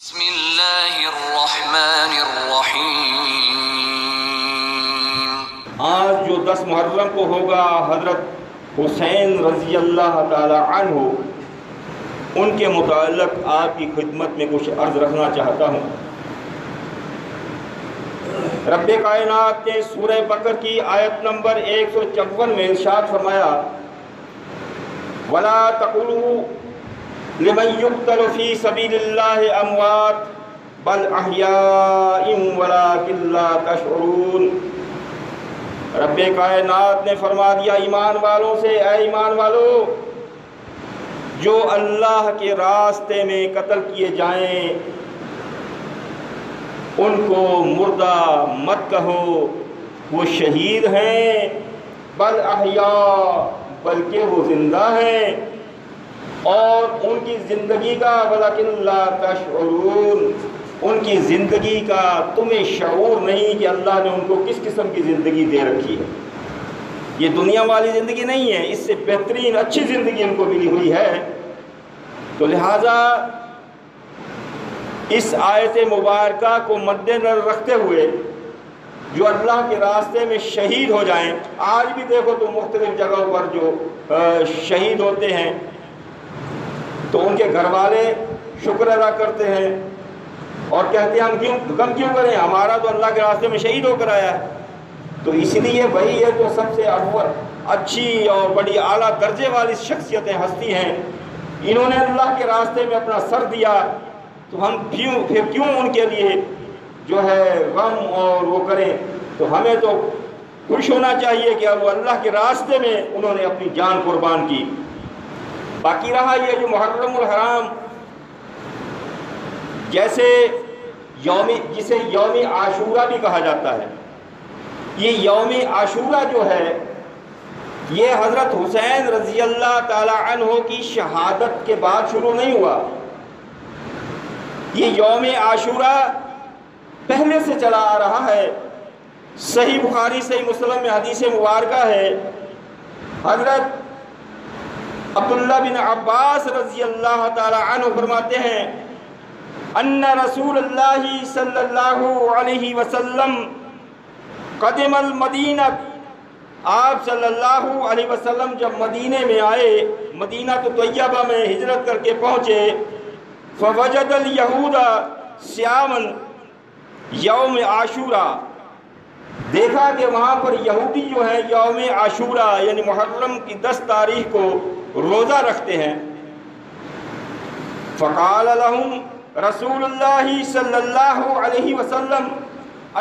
بسم اللہ الرحمن الرحیم۔ آج جو 10 محرم کو ہوگا، حضرت حسین رضی اللہ تعالی عنہ ان کے متعلق آپ کی خدمت میں کچھ عرض رکھنا چاہتا ہوں۔ رب کائنات نے سورہ بقرہ کی آیت نمبر 154 میں ارشاد فرمایا، وَلَا تَقُولُوا لِمَن يُقْتَلُ فِي سَبِيلِ اللَّهِ أَمْوَاتٌ بَلْ أَحْيَاءٌ وَلَٰكِن لَّا تَشْعُرُونَ۔ رب کائنات نے فرما دیا ایمان والوں سے، اے ایمان والو، جو اللہ کے راستے میں قتل کیے جائیں ان کو مردہ مت کہو، وہ شہید ہیں، بل احیاء، بلکہ وہ زندہ ہیں، اور ان کی زندگی کا ولیکن لا تشعرون، ان کی زندگی کا تمہیں شعور نہیں کہ اللہ نے ان کو کس قسم کی زندگی دے رکھی ہے۔ یہ دنیا والی زندگی نہیں ہے، اس سے بہترین اچھی زندگی ان کو ملی ہوئی ہے۔ تو لہٰذا اس آیت مبارکہ کو مد نظر رکھتے ہوئے جو اللہ کے راستے میں شہید ہو جائیں، آج بھی دیکھو تو مختلف جگہوں پر جو شہید ہوتے ہیں تو ان کے گھر والے شکر ادا کرتے ہیں اور کہتے ہیں ہم کیوں کریں، ہمارا تو اللہ کے راستے میں شہید ہو کر آیا ہے۔ تو اس لیے وہی ہے جو سب سے اول اچھی اور بڑی اعلیٰ درجے والی شخصیتیں ہستی ہیں، انہوں نے اللہ کے راستے میں اپنا سر دیا، تو ہم پھر کیوں ان کے لیے جو ہے غم اور وہ کریں۔ تو ہمیں تو خوش ہونا چاہیے کہ اب وہ اللہ کے راستے میں انہوں نے اپنی جان قربان کی۔ باقی رہا یہ جو محرم الحرام، جیسے جسے یوم عاشورہ بھی کہا جاتا ہے، یہ یوم عاشورہ جو ہے یہ حضرت حسین رضی اللہ تعالی عنہ کی شہادت کے بعد شروع نہیں ہوا۔ یہ یوم عاشورہ پہلے سے چلا آ رہا ہے۔ صحیح بخاری صحیح مسلم میں حدیث مبارکہ ہے، حضرت عبداللہ بن عباس رضی اللہ تعالی عنہ فرماتے ہیں، ان رسول اللہ صلی اللہ علیہ وسلم قدم المدینہ، آپ صلی اللہ علیہ وسلم جب مدینے میں آئے، مدینہ طیبہ میں ہجرت کر کے پہنچے، فوجد الیہود صیاما یوم عاشورہ، دیکھا کہ وہاں پر یہودی جو ہیں یوم عاشورہ یعنی محرم کی 10 تاریخ کو روزہ رکھتے ہیں۔ فقال لهم رسول اللہ صلی اللہ علیہ وسلم،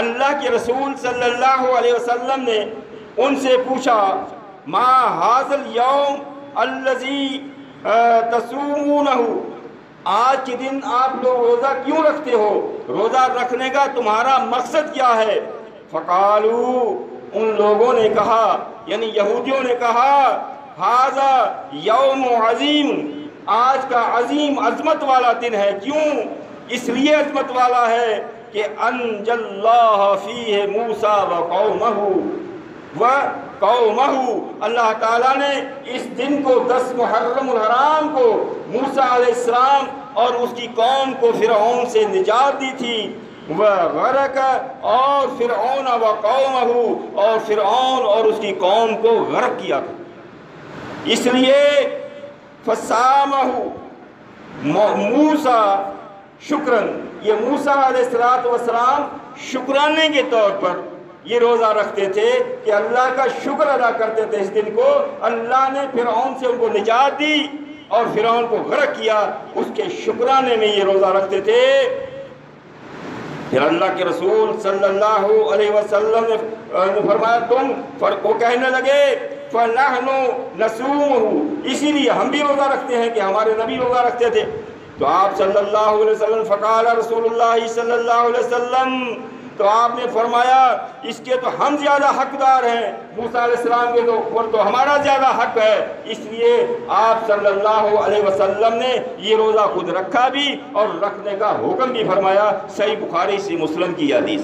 اللہ کے رسول صلی اللہ علیہ وسلم نے ان سے پوچھا، ما ھذا اليوم الذی تصومونہ، آج کے دن آپ لوگ روزہ کیوں رکھتے ہو، روزہ رکھنے کا تمہارا مقصد کیا ہے؟ فقالوا، ان لوگوں نے کہا یعنی یہودیوں نے کہا، ھذا یوم عظیم، آج کا عظیم عظمت والا دن ہے۔ کیوں؟ اس لیے عظمت والا ہے کہ انجى اللہ فیہ موسیٰ وقومہ، اللہ تعالیٰ نے اس دن کو 10 محرم الحرام کو موسیٰ علیہ السلام اور اس کی قوم کو فرعون سے نجات دی تھی، وغرق، اور فرعون وقومہ، اور فرعون اور اس کی قوم کو غرق کیا تھا۔ اس لیے فصامہ موسیٰ شکراً، یہ موسیٰ علیہ السلام شکرانے کے طور پر یہ روزہ رکھتے تھے کہ اللہ کا شکر ادا کرتے تھے۔ اس دن کو اللہ نے فرعون سے ان کو نجات دی اور فرعون کو غرق کیا، اس کے شکرانے میں یہ روزہ رکھتے تھے۔ پھر اللہ کے رسول صلی اللہ علیہ وسلم نے فرمایا وہ کہنے لگے، فَنَحْنُ نَصُومُهُ، اسی لیے ہم بھی روزہ رکھتے ہیں کہ ہمارے نبی روزہ رکھتے تھے۔ تو آپ صلی اللہ علیہ وسلم، فقال رسول اللہ صلی اللہ علیہ وسلم، تو آپ نے فرمایا اس کے تو ہم زیادہ حقدار ہیں، موسیٰ علیہ السلام کے اوپر تو ہمارا زیادہ حق ہے، اس لیے آپ صلی اللہ علیہ وسلم نے یہ روزہ خود رکھا بھی اور رکھنے کا حکم بھی فرمایا۔ صحیح بخاری سے مسلم کی حدیث۔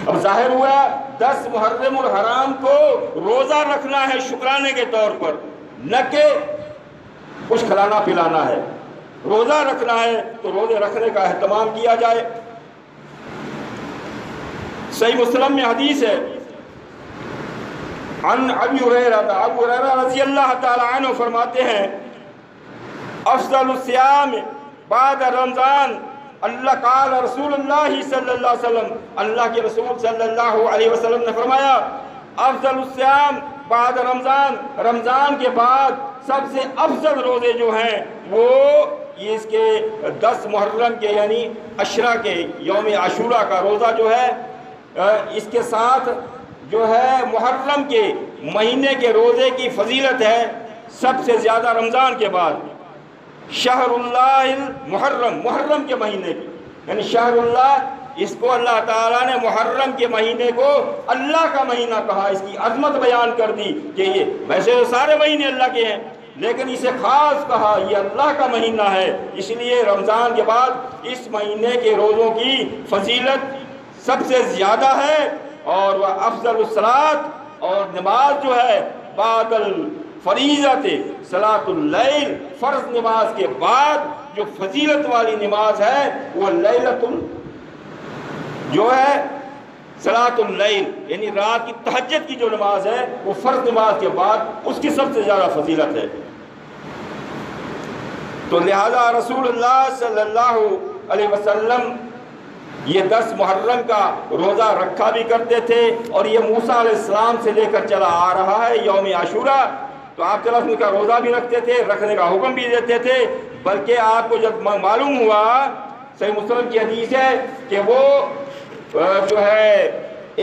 اب ظاہر ہوا 10 محرم الحرام کو روزہ رکھنا ہے شکرانے کے طور پر، نہ کہ کچھ کھلانا پلانا ہے۔ روزہ رکھنا ہے تو روزے رکھنے کا اہتمام کیا جائے۔ صحیح مسلم میں حدیث ہے، عن ابی ہریرہ، ابو ہریرہ رضی اللہ تعالی عنہ فرماتے ہیں افضل الصیام بعد رمضان، اللہ قال رسول اللہ صلی اللہ علیہ وسلم، اللہ کے رسول صلی اللہ علیہ وسلم نے فرمایا افضل الصیام بعد رمضان، رمضان کے بعد سب سے افضل روزے جو ہیں وہ یہ اس کے 10 محرم کے یعنی عشرہ کے یوم عاشورہ کا روزہ جو ہے، اس کے ساتھ جو ہے محرم کے مہینے کے روزے کی فضیلت ہے سب سے زیادہ رمضان کے بعد۔ شہر اللہ المحرم، محرم کے مہینے کی یعنی شہر اللہ، اس کو اللہ تعالیٰ نے محرم کے مہینے کو اللہ کا مہینہ کہا، اس کی عظمت بیان کر دی کہ یہ ویسے تو سارے مہینے اللہ کے ہیں لیکن اسے خاص کہا یہ اللہ کا مہینہ ہے، اس لیے رمضان کے بعد اس مہینے کے روزوں کی فضیلت سب سے زیادہ ہے، اور وہ افضل الصلاۃ، اور نماز جو ہے بعد الفریضۃ صلاۃ اللیل، فرض نماز کے بعد جو فضیلت والی نماز ہے وہ لیلۃ جو ہے صلاۃ اللیل یعنی رات کی تہجد کی جو نماز ہے وہ فرض نماز کے بعد اس کی سب سے زیادہ فضیلت ہے۔ تو لہذا رسول اللہ صلی اللہ علیہ وسلم یہ 10 محرم کا روزہ رکھا بھی کرتے تھے، اور یہ موسیٰ علیہ السلام سے لے کر چلا آ رہا ہے یوم عاشورہ، تو آپ صلی اللہ علیہ وسلم کا روزہ بھی رکھتے تھے، رکھنے کا حکم بھی دیتے تھے، بلکہ آپ کو جب معلوم ہوا، صحیح مسلم کی حدیث ہے کہ وہ جو ہے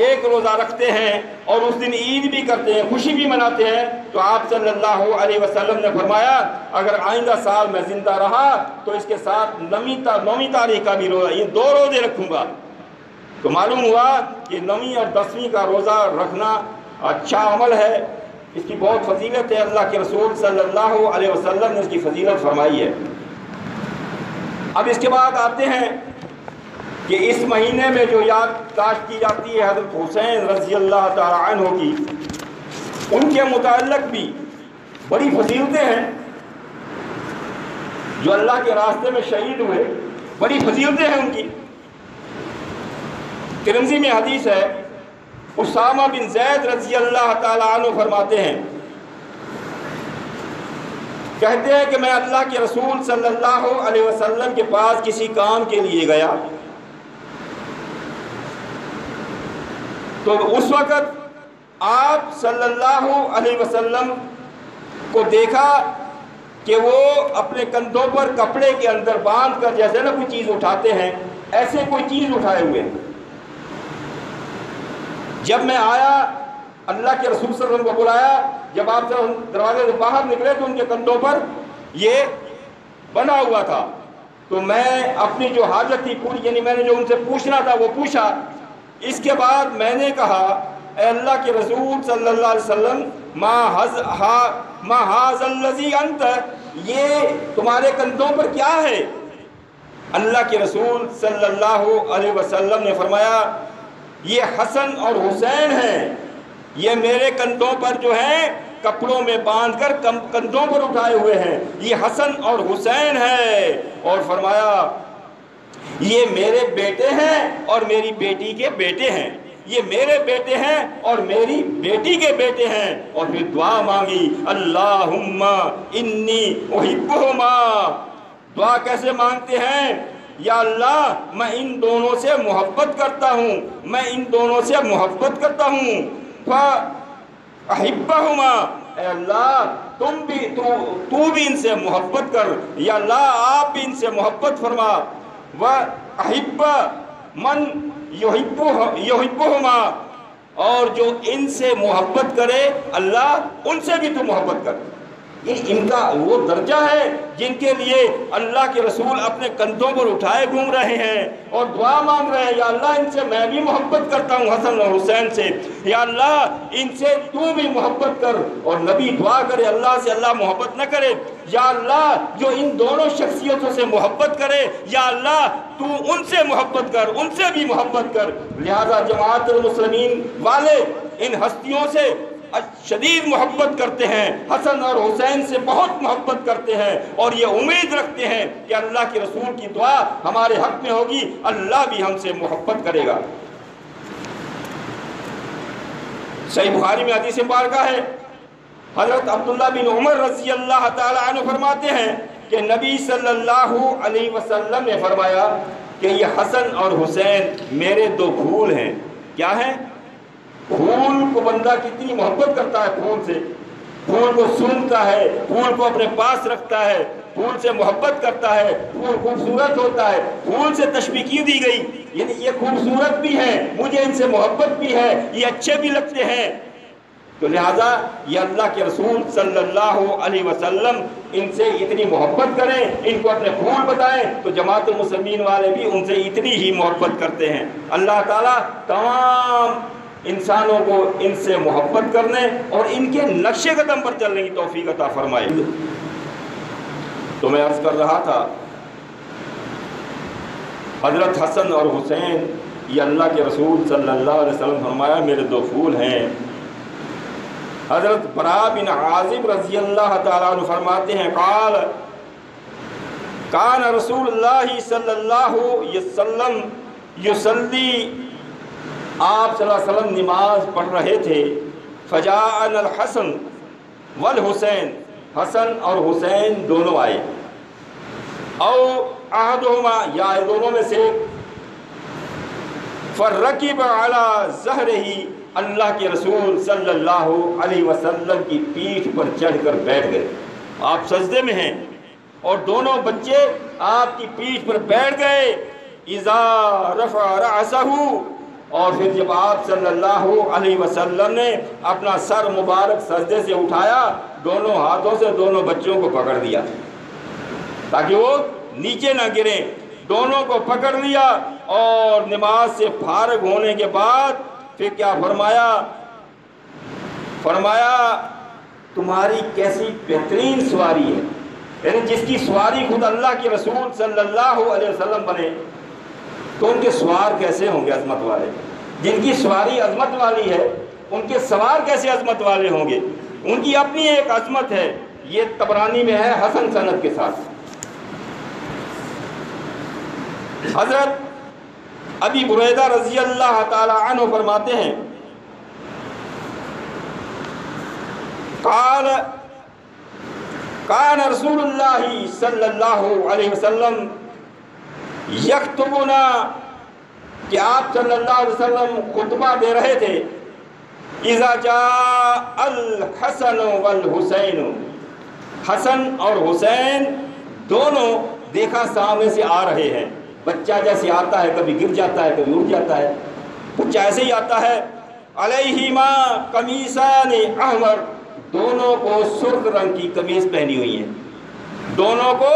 ایک روزہ رکھتے ہیں اور اس دن عید بھی کرتے ہیں، خوشی بھی مناتے ہیں، تو آپ صلی اللہ علیہ وسلم نے فرمایا اگر آئندہ سال میں زندہ رہا تو اس کے ساتھ 9ویں تاریخ کا بھی روزہ، یہ 2 روزے رکھوں گا۔ تو معلوم ہوا کہ 9ویں اور 10ویں کا روزہ رکھنا اچھا عمل ہے، اس کی بہت فضیلت ہے، اللہ کے رسول صلی اللہ علیہ وسلم نے اس کی فضیلت فرمائی ہے۔ اب اس کے بعد آتے ہیں کہ اس مہینے میں جو یادداشت کی جاتی ہے حضرت حسین رضی اللہ تعالی عنہ کی، ان کے متعلق بھی بڑی فضیلتیں ہیں، جو اللہ کے راستے میں شہید ہوئے، بڑی فضیلتیں ہیں ان کی۔ ترمذی میں حدیث ہے، اسامہ بن زید رضی اللہ تعالی عنہ فرماتے ہیں، کہتے ہیں کہ میں اللہ کے رسول صلی اللہ علیہ وسلم کے پاس کسی کام کے لیے گیا، تو اس وقت آپ صلی اللہ علیہ وسلم کو دیکھا کہ وہ اپنے کندھوں پر کپڑے کے اندر باندھ کر جیسے نا کوئی چیز اٹھاتے ہیں، ایسے کوئی چیز اٹھائے ہوئے ہیں۔ جب میں آیا، اللہ کے رسول صلی اللہ علیہ وسلم کو بلایا، جب آپ دروازے سے باہر نکلے تو ان کے کندھوں پر یہ بنا ہوا تھا، تو میں اپنی جو حاجت تھی پوری، یعنی میں نے جو ان سے پوچھنا تھا وہ پوچھا۔ اس کے بعد میں نے کہا اے اللہ کے رسول صلی اللہ علیہ وسلم، ما ھذا الذی انت، یہ تمہارے کندھوں پر کیا ہے؟ اللہ کے رسول صلی اللہ علیہ وسلم نے فرمایا یہ حسن اور حسین ہیں، یہ میرے کندھوں پر جو ہیں کپڑوں میں باندھ کر کندھوں پر اٹھائے ہوئے ہیں، یہ حسن اور حسین ہے، اور فرمایا یہ میرے بیٹے ہیں اور میری بیٹی کے بیٹے ہیں، یہ میرے بیٹے ہیں اور میری بیٹی کے بیٹے ہیں، اور پھر دعا مانگی اللہم انی احبہما۔ دعا کیسے مانگتے ہیں؟ یا اللہ میں ان دونوں سے محبت کرتا ہوں، میں ان دونوں سے محبت کرتا ہوں، فاحبہما، اے اللہ تو بھی ان سے محبت کر، یا اللہ آپ بھی ان سے محبت فرما، وَأَحِبَّ مَنْ يُحِبُّهُمَا، اور جو ان سے محبت کرے اللہ ان سے بھی تو محبت کر۔ یہ ان کا وہ درجہ ہے جن کے لیے اللہ کے رسول اپنے کندھوں پر اٹھائے گھوم رہے ہیں اور دعا مانگ رہے ہیں، یا اللہ ان سے میں بھی محبت کرتا ہوں حسن اور حسین سے، یا اللہ ان سے تو بھی محبت کر۔ اور نبی دعا کرے اللہ سے اللہ محبت نہ کرے، یا اللہ جو ان دونوں شخصیتوں سے محبت کرے یا اللہ تو ان سے محبت کر، ان سے بھی محبت کر۔ لہذا جماعت المسلمین والے ان ہستیوں سے شدید محبت کرتے ہیں، حسن اور حسین سے بہت محبت کرتے ہیں، اور یہ امید رکھتے ہیں کہ اللہ کے رسول کی دعا ہمارے حق میں ہوگی، اللہ بھی ہم سے محبت کرے گا۔ صحیح بخاری میں حدیث مبارکہ ہے، حضرت عبداللہ بن عمر رضی اللہ تعالی عنہ فرماتے ہیں کہ نبی صلی اللہ علیہ وسلم نے فرمایا کہ یہ حسن اور حسین میرے دو پھول ہیں۔ کیا ہیں؟ پھول کو بندہ کتنی محبت کرتا ہے، پھول سے، پھول کو سونگتا ہے، پھول کو اپنے پاس رکھتا ہے، پھول سے محبت کرتا ہے، پھول خوبصورت ہوتا ہے، پھول سے تشبیہ کی دی گئی، یعنی یہ خوبصورت بھی ہیں، مجھے ان سے محبت بھی ہے، یہ اچھے بھی لگتے ہیں، تو لہٰذا یہ اللہ کے رسول صلی اللہ علیہ وسلم ان سے اتنی محبت کریں، ان کو اپنے پھول بتائیں، تو جماعت المسلمین والے بھی ان سے اتنی ہی محبت کرتے ہیں۔ اللہ تعالیٰ تمام انسانوں کو ان سے محبت کرنے اور ان کے نقش قدم پر چلنے کی توفیق عطا فرمائے۔ تو میں عرض کر رہا تھا، حضرت حسن اور حسین یہ اللہ کے رسول صلی اللہ علیہ وسلم فرمایا میرے دو پھول ہیں۔ حضرت براء بن عازب رضی اللہ تعالیٰ عنہ فرماتے ہیں، قال کان رسول اللہ صلی اللہ علیہ وسلم یصلی، آپ صلی اللہ علیہ وسلم نماز پڑھ رہے تھے، فجاءنا الحسن والحسین، حسن اور حسین دونوں آئے، او احدہما، یا دونوں میں سے، فرکب علی ظہرہ، اللہ کے رسول صلی اللہ علیہ وسلم کی پیٹھ پر چڑھ کر بیٹھ گئے۔ آپ سجدے میں ہیں اور دونوں بچے آپ کی پیٹھ پر بیٹھ گئے، اذا رفع رأسہ، اور پھر جب آپ صلی اللہ علیہ وسلم نے اپنا سر مبارک سجدے سے اٹھایا، دونوں ہاتھوں سے دونوں بچوں کو پکڑ دیا تاکہ وہ نیچے نہ گریں، دونوں کو پکڑ لیا، اور نماز سے فارغ ہونے کے بعد پھر کیا فرمایا؟ فرمایا تمہاری کیسی بہترین سواری ہے، یعنی جس کی سواری خود اللہ کے رسول صلی اللہ علیہ وسلم بنے تو ان کے سوار کیسے ہوں گے عظمت والے؟ جن کی سواری عظمت والی ہے ان کے سوار کیسے عظمت والے ہوں گے؟ ان کی اپنی ایک عظمت ہے، یہ طبرانی میں ہے حسن سند کے ساتھ۔ حضرت ابی بریدہ رضی اللہ تعالی عنہ فرماتے ہیں، قال کان رسول اللہ صلی اللہ علیہ وسلم یخطبنا، کہ آپ صلی اللہ علیہ وسلم خطبہ دے رہے تھے، اذا جاء الحسن والحسین، حسن اور حسین دونوں دیکھا سامنے سے آ رہے ہیں، بچہ جیسے آتا ہے کبھی گر جاتا ہے کبھی اٹھ جاتا ہے، بچہ ایسے ہی آتا ہے، علیہما قمیصان احمر، دونوں کو سرخ رنگ کی قمیض پہنی ہوئی ہیں، دونوں کو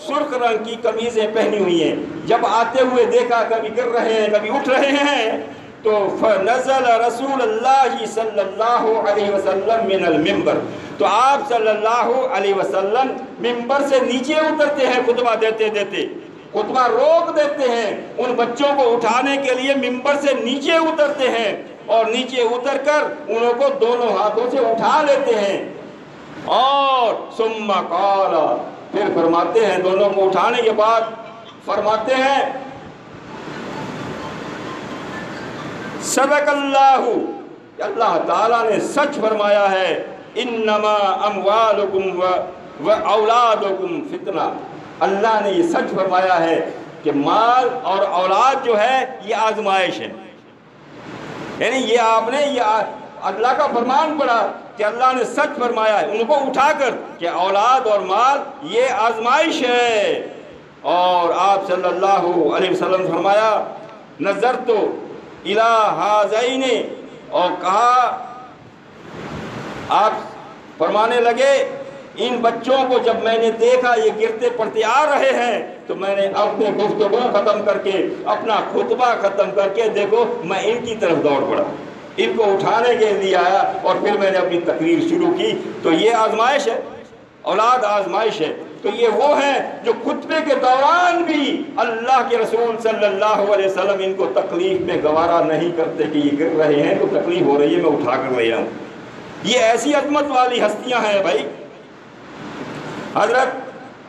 سرخ رنگ کی قمیضیں پہنی ہوئی ہیں، جب آتے ہوئے دیکھا کبھی گر رہے ہیں کبھی اٹھ رہے ہیں، تو فنزل رسول اللہ صلی اللہ علیہ وسلم من المنبر، تو آپ صلی اللہ علیہ وسلم منبر سے نیچے اترتے ہیں، خطبہ دیتے دیتے خطبہ روک دیتے ہیں، ان بچوں کو اٹھانے کے لیے منبر سے نیچے اترتے ہیں، اور نیچے اتر کر انہوں کو دونوں ہاتھوں سے اٹھا لیتے ہیں، اور ثم قال، پھر فرماتے ہیں دونوں کو اٹھانے کے بعد فرماتے ہیں، صدق اللہ، اللہ تعالیٰ نے سچ فرمایا ہے، انما اموالکم و اولادکم فتنہ، اللہ نے یہ سچ فرمایا ہے کہ مال اور اولاد جو ہے یہ آزمائش ہے، یعنی یہ آپ نے یہ اللہ کا فرمان پڑھا کہ اللہ نے سچ فرمایا ہے، ان کو اٹھا کر کہ اولاد اور مال یہ آزمائش ہے، اور آپ صلی اللہ علیہ وسلم فرمایا نظرت الی ہذین، اور کہا آپ فرمانے لگے ان بچوں کو جب میں نے دیکھا یہ گرتے پڑتے آ رہے ہیں تو میں نے اپنے گفتگو ختم کر کے اپنا خطبہ ختم کر کے دیکھو میں ان کی طرف دوڑ پڑا، ان کو اٹھانے کے لیے آیا اور پھر میں نے اپنی تقریر شروع کی۔ تو یہ آزمائش ہے، اولاد آزمائش ہے، تو یہ وہ ہیں جو خطبے کے دوران بھی اللہ کے رسول صلی اللہ علیہ وسلم ان کو تکلیف میں گوارا نہیں کرتے کہ یہ گر رہے ہیں تو تکلیف ہو رہی ہے میں اٹھا کر لے آؤں، یہ ایسی عظمت والی ہستیاں ہیں بھائی. حضرت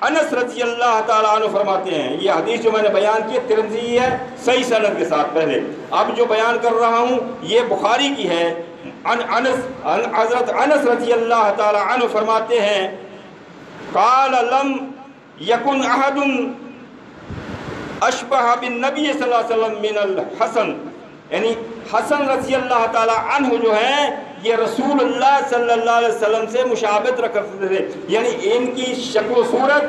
انس رضی اللہ تعالیٰ عنہ فرماتے ہیں، یہ حدیث جو میں نے بیان کی ترمذی ہے صحیح سند کے ساتھ. پہلے اب جو بیان کر رہا ہوں یہ بخاری کی ہے. حضرت انس رضی اللہ تعالیٰ عنہ فرماتے ہیں قال لم یکن احد اشبہ بالنبی صلی اللہ علیہ وسلم من الحسن، یعنی حسن رضی اللہ تعالیٰ عنہ جو ہیں یہ رسول اللہ صلی اللہ علیہ وسلم سے مشابہت رکھتے تھے، یعنی ان کی شکل و صورت،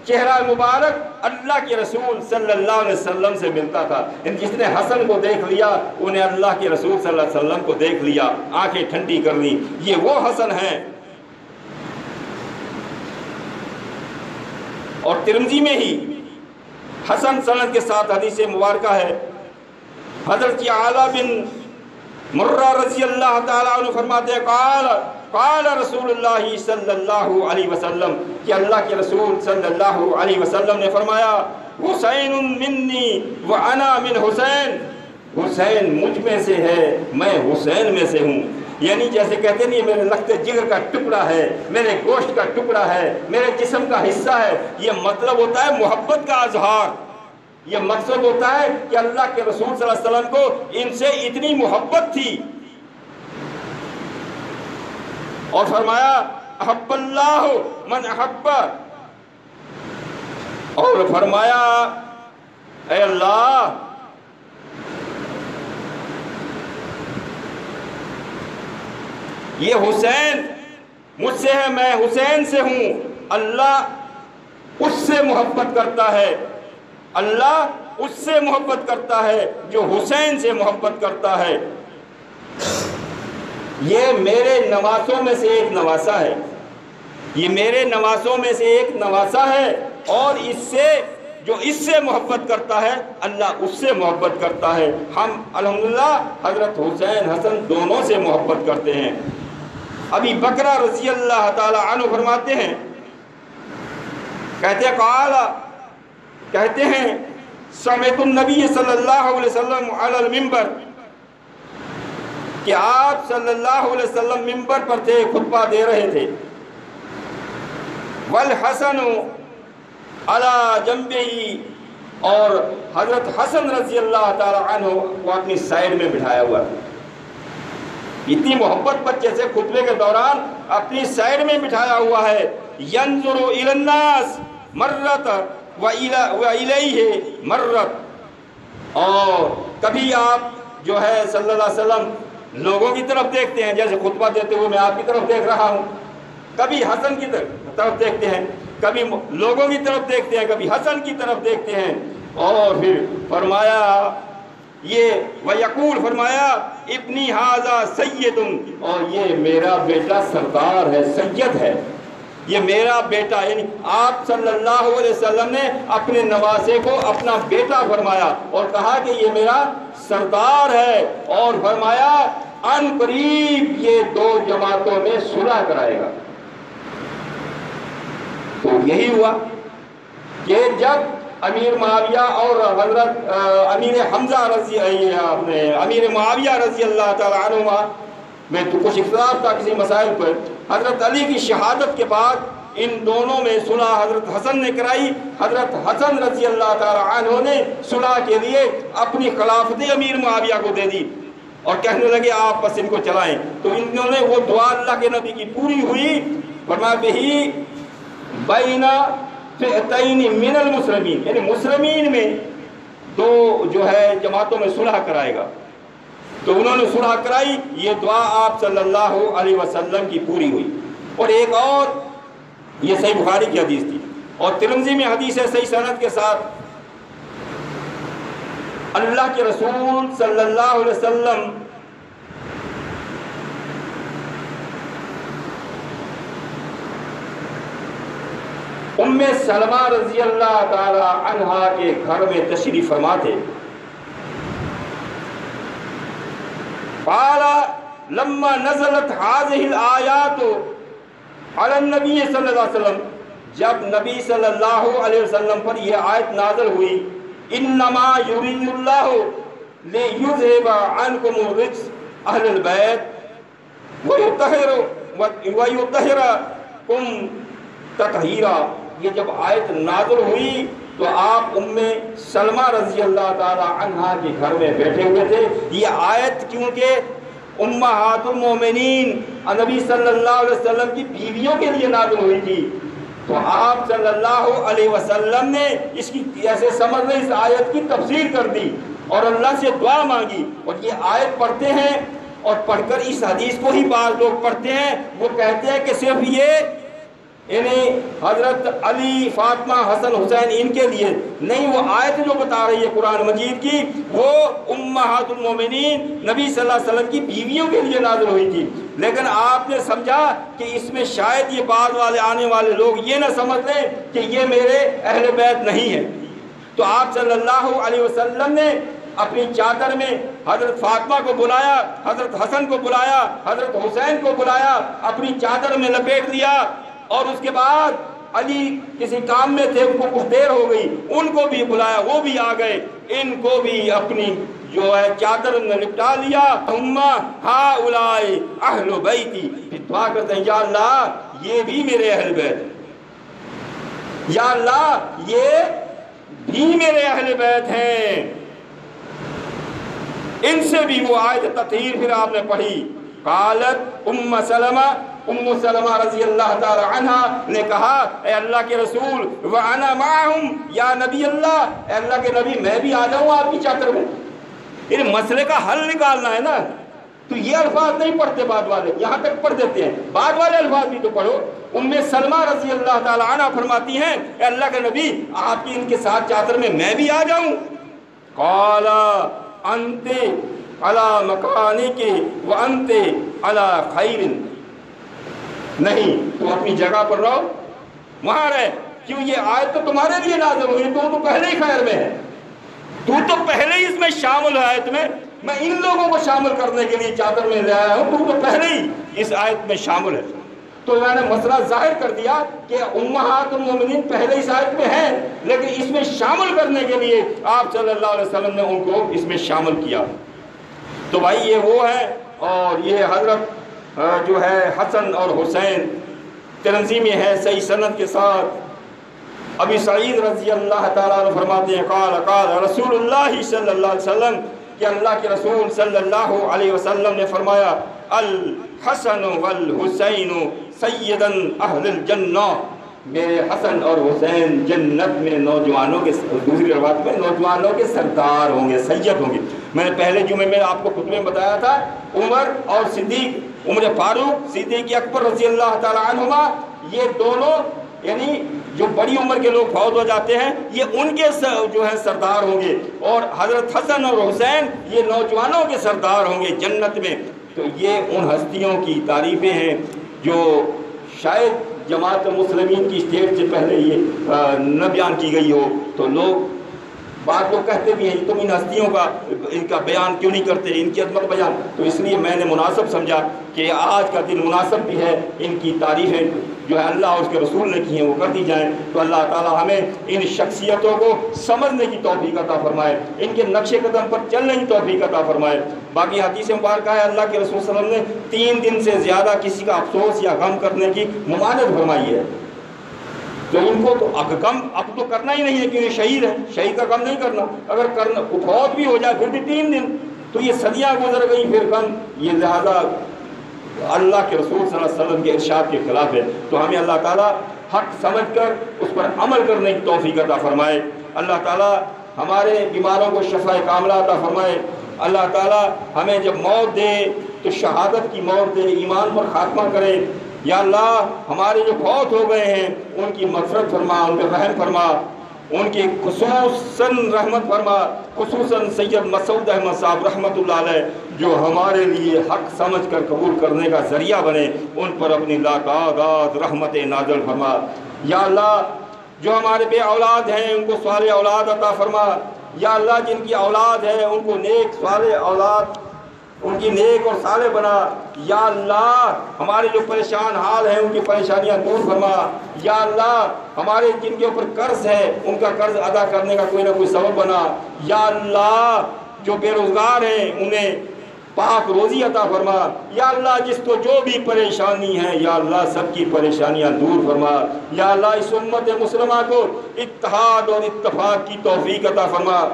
چہرہ مبارک اللہ کے رسول صلی اللہ علیہ وسلم سے ملتا تھا. جس نے حسن کو دیکھ لیا انہیں اللہ کے رسول صلی اللہ علیہ وسلم کو دیکھ لیا، آنکھیں ٹھنڈی کر لی. یہ وہ حسن ہیں. اور ترمذی میں ہی حسن سند کے ساتھ حدیث مبارکہ ہے. حضرت اعلیٰ بن مرہ رضی اللہ تعالیٰ عنہ فرماتے ہیں قال رسول اللہ صلی اللہ علیہ وسلم، کہ اللہ کے رسول صلی اللہ علیہ وسلم نے فرمایا حسین منی وانا من حسین، حسین مجھ میں سے ہے میں حسین میں سے ہوں. یعنی جیسے کہتے نہیں میرے لخت جگر کا ٹکڑا ہے، میرے گوشت کا ٹکڑا ہے، میرے جسم کا حصہ ہے. یہ مطلب ہوتا ہے محبت کا اظہار. یہ مقصد ہوتا ہے کہ اللہ کے رسول صلی اللہ علیہ وسلم کو ان سے اتنی محبت تھی. اور فرمایا احب اللہ من احب، اور فرمایا اے اللہ یہ حسین مجھ سے ہے میں حسین سے ہوں، اللہ اس سے محبت کرتا ہے، اللہ اس سے محبت کرتا ہے جو حسین سے محبت کرتا ہے. یہ میرے نواسوں میں سے ایک نواسا ہے، یہ میرے نواسوں میں سے ایک نواسا ہے، اور اس سے جو اس سے محبت کرتا ہے اللہ اس سے محبت کرتا ہے. ہم الحمدللہ حضرت حسین حسن دونوں سے محبت کرتے ہیں. ابی بکرہ رضی اللہ تعالی عنہ فرماتے ہیں، کہتے ہیں سمعت النبی صلی اللہ علیہ وسلم علی المنبر، کہ آپ صلی اللہ علیہ وسلم منبر پر تھے، خطبہ دے رہے تھے. والحسن علی جنبہ، اور حضرت حسن رضی اللہ تعالی عنہ کو اپنی سائڈ میں بٹھایا ہوا تھا. اتنی محبت بچے سے خطبے کے دوران اپنی سائڈ میں بٹھایا ہوا ہے. ینظر الی الناس مرت وَإِلَيْهِ مرت، اور کبھی آپ جو ہے صلی اللہ علیہ وسلم لوگوں کی طرف دیکھتے ہیں، جیسے خطبہ دیتے ہوئے میں آپ کی طرف دیکھ رہا ہوں. کبھی حسن کی طرف دیکھتے ہیں، کبھی لوگوں کی طرف دیکھتے ہیں، کبھی حسن کی طرف دیکھتے ہیں. اور پھر فرمایا یہ وَيَقُولُ، فرمایا ابنی ھذا سید، اور یہ میرا بیٹا سردار ہے، سید ہے. یہ میرا بیٹا، یعنی آپ صلی اللہ علیہ وسلم نے اپنے نواسے کو اپنا بیٹا فرمایا اور کہا کہ یہ میرا سردار ہے. اور فرمایا ان قریب یہ دو جماعتوں میں صلح کرائے گا. تو یہی ہوا کہ جب امیر معاویہ اور حضرت امیر حمزہ امیر معاویہ رضی اللہ تعالی عنہ میں تو کچھ اختلاف تھا کسی مسائل پر، حضرت علی کی شہادت کے بعد ان دونوں میں صلح حضرت حسن نے کرائی. حضرت حسن رضی اللہ تعالی عنہ نے صلح کے لیے اپنی خلافت امیر معاویہ کو دے دی اور کہنے لگے آپ بس ان کو چلائیں. تو انہوں نے وہ دعا اللہ کے نبی کی پوری ہوئی، فرمایا بہی بین فئتین من المسلمین، یعنی مسلمین میں دو جو ہے جماعتوں میں صلح کرائے گا. تو انہوں نے صلح کرائی، یہ دعا آپ صلی اللہ علیہ وسلم کی پوری ہوئی. اور ایک اور، یہ صحیح بخاری کی حدیث تھی اور ترمذی میں حدیث ہے صحیح سند کے ساتھ، اللہ کے رسول صلی اللہ علیہ وسلم ام سلمہ رضی اللہ تعالی عنہا کے گھر میں تشریف فرما تھے. قال لما نزلت هذه الآیات علی النبی صلی اللہ علیہ وسلم، جب نبی صلی اللہ علیہ وسلم پر یہ آیت نازل ہوئی، انما یرید اللہ لیذھب عنکم الرجس اہل البیت، وَيُطَهِّرَكُمْ تَطْهِيرًا، یہ جب آیت نازل ہوئی تو آپ سلمہ رضی اللہ تعالی عنہا کے گھر میں بیٹھے ہوئے تھے۔ یہ آیت کیونکہ امہات المومنین نبی صلی اللہ علیہ وسلم کی بیویوں کے لیے نازل ہوئی تھی، تو آپ صلی اللہ علیہ وسلم نے اس کی ایسے سمجھ لیں اس آیت کی تفسیر کر دی اور اللہ سے دعا مانگی، اور یہ آیت پڑھتے ہیں اور پڑھ کر اس حدیث کو ہی بعض لوگ پڑھتے ہیں، وہ کہتے ہیں کہ صرف یہ یعنی حضرت علی، فاطمہ، حسن، حسین ان کے لیے نہیں، وہ آیت جو بتا رہی ہے قرآن مجید کی وہ امہات المومنین نبی صلی اللہ علیہ وسلم کی بیویوں کے لیے نازل ہوئی تھی۔ لیکن آپ نے سمجھا کہ اس میں شاید یہ بعد والے آنے والے لوگ یہ نہ سمجھ لیں کہ یہ میرے اہل بیت نہیں ہے، تو آپ صلی اللہ علیہ وسلم نے اپنی چادر میں حضرت فاطمہ کو بلایا، حضرت حسن کو بلایا، حضرت حسین کو بلایا، اپنی چادر میں لپیٹ لیا، اور اس کے بعد علی کسی کام میں تھے، ان کو کچھ دیر ہو گئی، ان کو بھی بلایا، وہ بھی آ گئے، ان کو بھی اپنی جو ہے چادر میں لپٹا لیا۔ اما ہؤلاء اہل بیتی، پھر دعا کرتے ہیں یا اللہ یہ بھی میرے اہل بیت، یا اللہ یہ بھی میرے اہل بیت ہیں، ان سے بھی وہ آیت تطہیر پھر آپ نے پڑھی۔ قالت ام سلمہ رضی اللہ تعالی عنہ نے کہا اے اللہ کے رسول وَأَنَا مَعَهُمْ، یا نبی اللہ، اے اللہ کے نبی میں بھی آ جاؤں آپ کی چادر میں، ان مسئلے کا حل نکالنا ہے نا، تو یہ الفاظ نہیں پڑھتے بعد والے، یہاں تک پڑھ دیتے ہیں، بعد والے الفاظ بھی تو پڑھو۔ ام سلمہ رضی اللہ تعالی عنہ فرماتی ہیں اے اللہ کے نبی آپ کی ان کے ساتھ چادر میں بھی آ جاؤں۔ قال انت علی مکانک وانت علی خیر، نہیں تو اپنی جگہ پر رہو، وہاں رہے، کیوں یہ آیت تو تمہارے لیے نازل ہوئی، تو پہلے ہی خیر میں ہے، تو پہلے ہی اس میں شامل ہے آیت میں ان لوگوں کو شامل کرنے کے لیے چادر میں لے آیا ہوں، تو پہلے ہی اس آیت میں شامل ہے۔ تو میں نے مسئلہ ظاہر کر دیا کہ امہات المومنین پہلے اس آیت میں ہیں، لیکن اس میں شامل کرنے کے لیے آپ صلی اللہ علیہ وسلم نے ان کو اس میں شامل کیا۔ تو بھائی یہ وہ ہے، اور یہ حضرت جو ہے حسن اور حسین ترمذی میں ہے صحیح سند کے ساتھ۔ ابی سعید رضی اللہ تعالیٰ عنہ فرماتے ہیں قال رسول اللہ صلی اللہ علیہ وسلم، کہ اللہ کے رسول صلی اللہ علیہ وسلم نے فرمایا الحسن والحسین سیدا اہل الجنہ، میرے حسن اور حسین جنت میں نوجوانوں کے، دوسری روایت میں نوجوانوں کے سردار ہوں گے، سید ہوں گے۔ میں نے پہلے جمعے میں آپ کو خطبے میں بتایا تھا عمر اور صدیق، عمر فاروق صدیق اکبر رضی اللہ تعالی عنہما، یہ دونوں یعنی جو بڑی عمر کے لوگ فوت ہو جاتے ہیں یہ ان کے جو ہے سردار ہوں گے، اور حضرت حسن اور حسین یہ نوجوانوں کے سردار ہوں گے جنت میں۔ تو یہ ان ہستیوں کی تعریفیں ہیں جو شاید جماعت مسلمین کی اسٹیٹ سے پہلے یہ نہ بیان کی گئی ہو، تو لوگ بعض لوگ کہتے بھی ہیں تم ان ہستیوں کا ان کا بیان کیوں نہیں کرتے، ان کی عظمت بیان، تو اس لیے میں نے مناسب سمجھا کہ آج کا دن مناسب بھی ہے، ان کی تعریفیں جو ہے اللہ اور اس کے رسول نے کی ہیں وہ کر دی جائیں۔ تو اللہ تعالیٰ ہمیں ان شخصیتوں کو سمجھنے کی توفیق عطا فرمائے، ان کے نقش قدم پر چلنے کی توفیق عطا فرمائے۔ باقی حدیث مبارکہ ہے اللہ کے رسول صلی اللہ علیہ وسلم نے 3 دن سے زیادہ کسی کا افسوس یا غم کرنے کی ممانعت فرمائی ہے، تو ان کو تو غم اب تو کرنا ہی نہیں ہے کہ یہ شہید ہے، شہید کا غم نہیں کرنا، اگر کرنا فوت بھی ہو جائے پھر بھی 3 دن، تو یہ صدیاں گزر گئی پھر غم، یہ لہذا اللہ کے رسول صلی اللہ علیہ وسلم کے ارشاد کے خلاف ہے۔ تو ہمیں اللہ تعالیٰ حق سمجھ کر اس پر عمل کرنے کی توفیق عطا فرمائے، اللہ تعالیٰ ہمارے بیماروں کو شفا کاملہ عطا فرمائے، اللہ تعالیٰ ہمیں جب موت دے تو شہادت کی موت دے، ایمان پر خاتمہ کرے۔ یا اللہ ہمارے جو فوت ہو گئے ہیں ان کی مغفرت فرما، ان پہ رحم فرما، ان کی خصوصاً رحمت فرما، خصوصاً سید مسعود احمد صاحب رحمۃ اللہ علیہ جو ہمارے لیے حق سمجھ کر قبول کرنے کا ذریعہ بنے، ان پر اپنی لاتعداد رحمت نازل فرما۔ یا اللہ جو ہمارے بے اولاد ہیں ان کو صالح اولاد عطا فرما، یا اللہ جن کی اولاد ہے ان کو نیک صالح اولاد، ان کی نیک اور صالح بنا۔ یا اللہ ہمارے جو پریشان حال ہیں ان کی پریشانیاں دور فرما۔ یا اللہ ہمارے جن کے اوپر قرض ہے ان کا قرض ادا کرنے کا کوئی نہ کوئی سبب بنا۔ یا اللہ جو بے روزگار ہیں انہیں پاک روزی عطا فرما یا اللہ، جس کو جو بھی پریشانی ہے یا اللہ سب کی پریشانیاں دور فرما یا اللہ، اس امت مسلمہ کو اتحاد اور اتفاق کی توفیق عطا فرما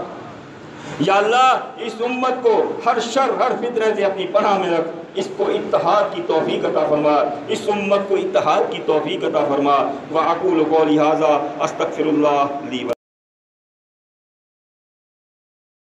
یا اللہ، اس امت کو ہر شر ہر فتنہ سے اپنی پناہ میں رکھ، اس کو اتحاد کی توفیق عطا فرما، اس امت کو اتحاد کی توفیق عطا فرما۔ وَأَقُولُ قَوْلِي هَذَا أَسْتَغْفِرُ اللَّهَ لِي وَلَكُمْ۔